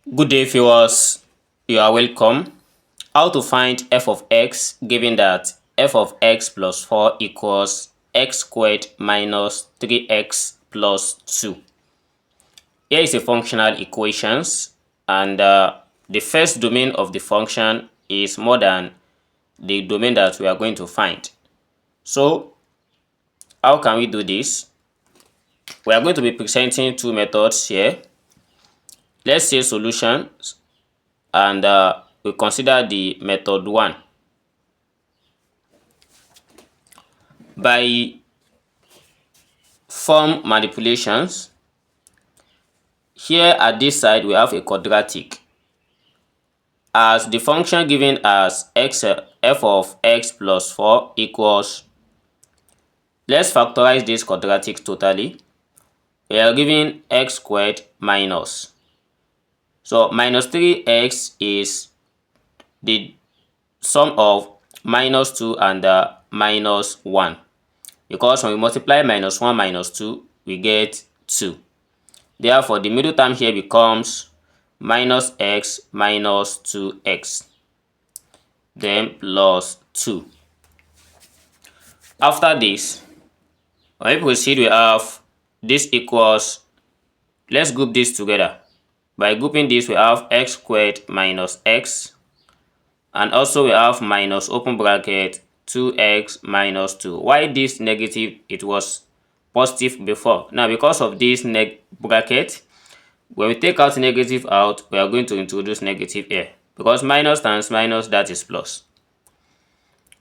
Good day, viewers. You are welcome. How to find f of x given that f of x plus 4 equals x squared minus 3x plus 2. Here is a functional equations, and the first domain of the function is more than the domain that we are going to find. So how can we do this? We are going to be presenting two methods here. Let's say solutions, and we consider the method 1. By form manipulations, here at this side we have a quadratic. As the function given as f of x plus 4 equals, let's factorize this quadratic totally. We are given x squared minus, so minus 3x is the sum of minus 2 and minus 1, because when we multiply minus 1 minus 2 we get 2. Therefore the middle term here becomes minus x minus 2x, then plus 2. After this, when we proceed, we have this equals, let's group this together. By grouping this, we have x squared minus x, and also we have minus open bracket 2x minus 2. Why this negative? It was positive before. Now because of this bracket, when we take out negative out, we are going to introduce negative here, because minus times minus, that is plus.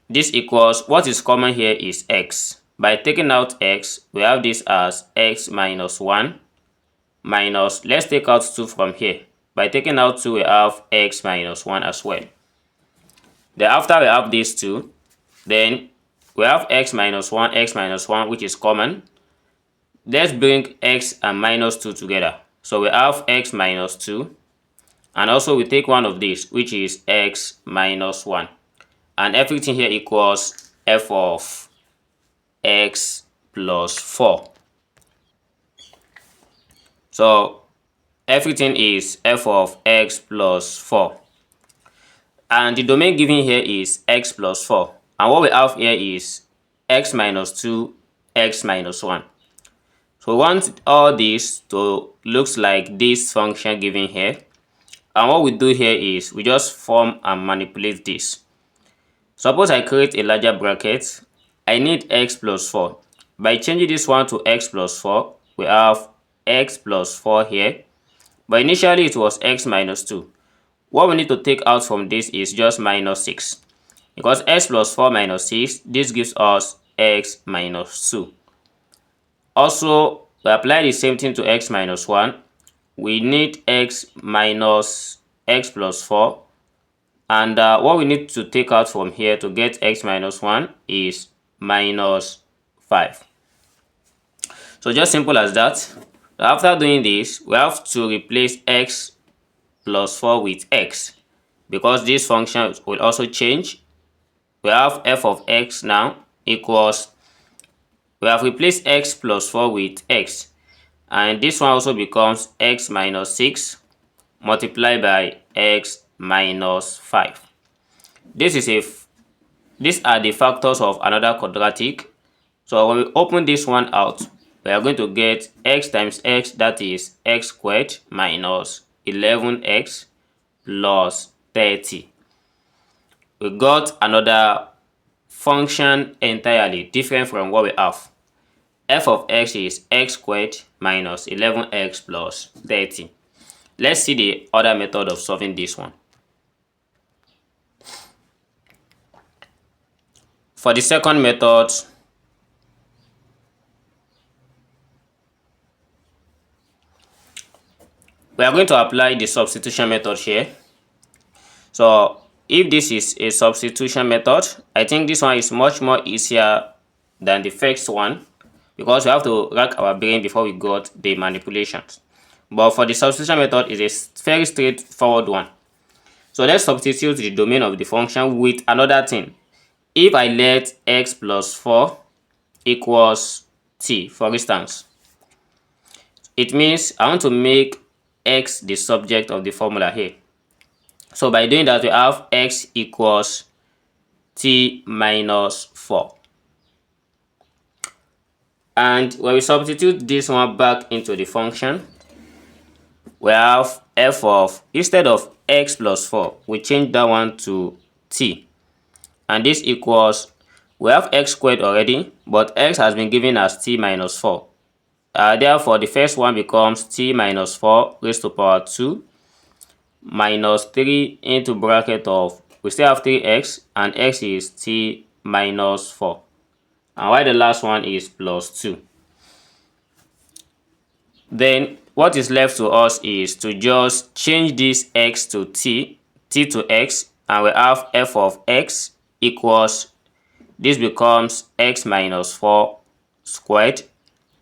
This equals, what is common here is x. By taking out x, we have this as x minus 1 minus, let's take out 2 from here. By taking out 2, we have x minus 1 as well. Then after we have these two, then we have x minus 1, which is common. Let's bring x and minus 2 together. So we have x minus 2, and also we take one of these, which is x minus 1. And everything here equals f of x plus 4. So everything is f of x plus 4. And the domain given here is x plus 4. And what we have here is x minus 2, x minus 1. So we want all this to look like this function given here. And what we do here is we just form and manipulate this. Suppose I create a larger bracket. I need x plus 4. By changing this one to x plus 4, we have x plus 4 here. But initially it was x minus 2. What we need to take out from this is just minus 6. Because x plus 4 minus 6, this gives us x minus 2. Also, we apply the same thing to x minus 1. We need x minus x plus 4. And what we need to take out from here to get x minus 1 is minus 5. So just simple as that. After doing this, we have to replace x plus 4 with x, because this function will also change. We have f of x now equals, we have replaced x plus 4 with x, and this one also becomes x minus 6 multiplied by x minus 5. These are the factors of another quadratic. So when we open this one out, we are going to get x times x, that is x squared minus 11x plus 30. We got another function entirely different from what we have. F of x is x squared minus 11x plus 30. Let's see the other method of solving this one. For the second method, we are going to apply the substitution method here. So if this is a substitution method, I think this one is much more easier than the first one, because we have to rack our brain before we got the manipulations. But for the substitution method, it is a very straightforward one. So let's substitute the domain of the function with another thing. If I let x plus 4 equals t, for instance, it means I want to make x the subject of the formula here. So by doing that, we have x equals t minus 4. And when we substitute this one back into the function, we have f of, instead of x plus 4, we change that one to t. And this equals, we have x squared already, but x has been given as t minus 4. Therefore, the first one becomes t minus 4 raised to power 2 minus 3 into bracket of, we still have 3x, and x is t minus 4. And while the last one is plus 2. Then what is left to us is to just change this x to t to x, and we have f of x equals, this becomes x minus 4 squared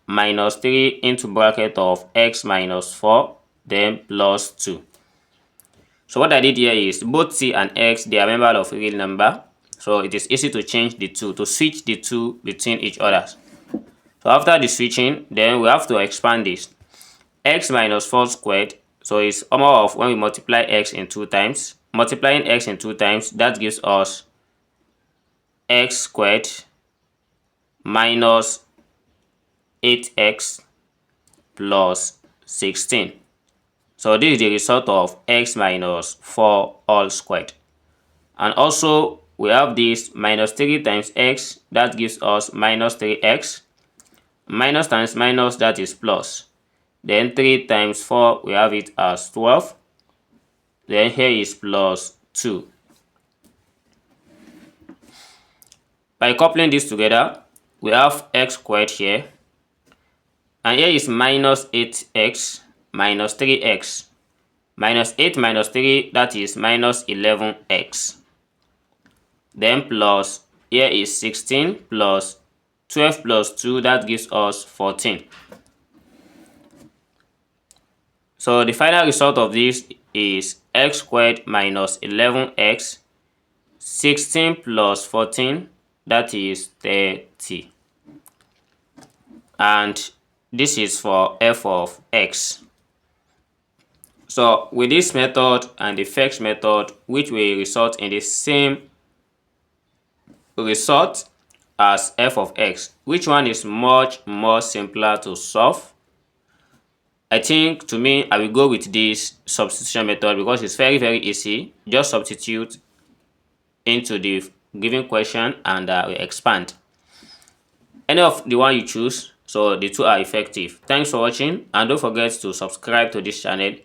minus 3 into bracket of x minus 4, then plus 2. So what I did here is both t and x, they are members of real number, so it is easy to change the two, to switch the two between each other. So after the switching, then we have to expand this. X minus 4 squared, so it's more of when we multiply x in 2 times. Multiplying x in 2 times, that gives us x squared minus 8x plus 16. So this is the result of x minus 4 all squared. And also we have this minus 3 times x, that gives us minus 3x. Minus times minus, that is plus. Then 3 times 4, we have it as 12. Then here is plus 2. By coupling this together, we have x squared here. And here is minus 8x minus 3x. Minus 8 minus 3, that is minus 11x. Then plus, here is 16 plus 12 plus 2, that gives us 14. So the final result of this is x squared minus 11x, 16 plus 14, that is 30. And this is for f of x. So with this method and the first method, which will result in the same result as f of x, which one is much more simpler to solve? I think, to me, I will go with this substitution method because it's very, very easy. Just substitute into the given question and we expand. Any of the one you choose, so the two are effective. Thanks for watching, and don't forget to subscribe to this channel,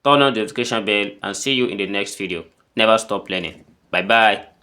turn on the notification bell, and see you in the next video. Never stop learning. Bye bye.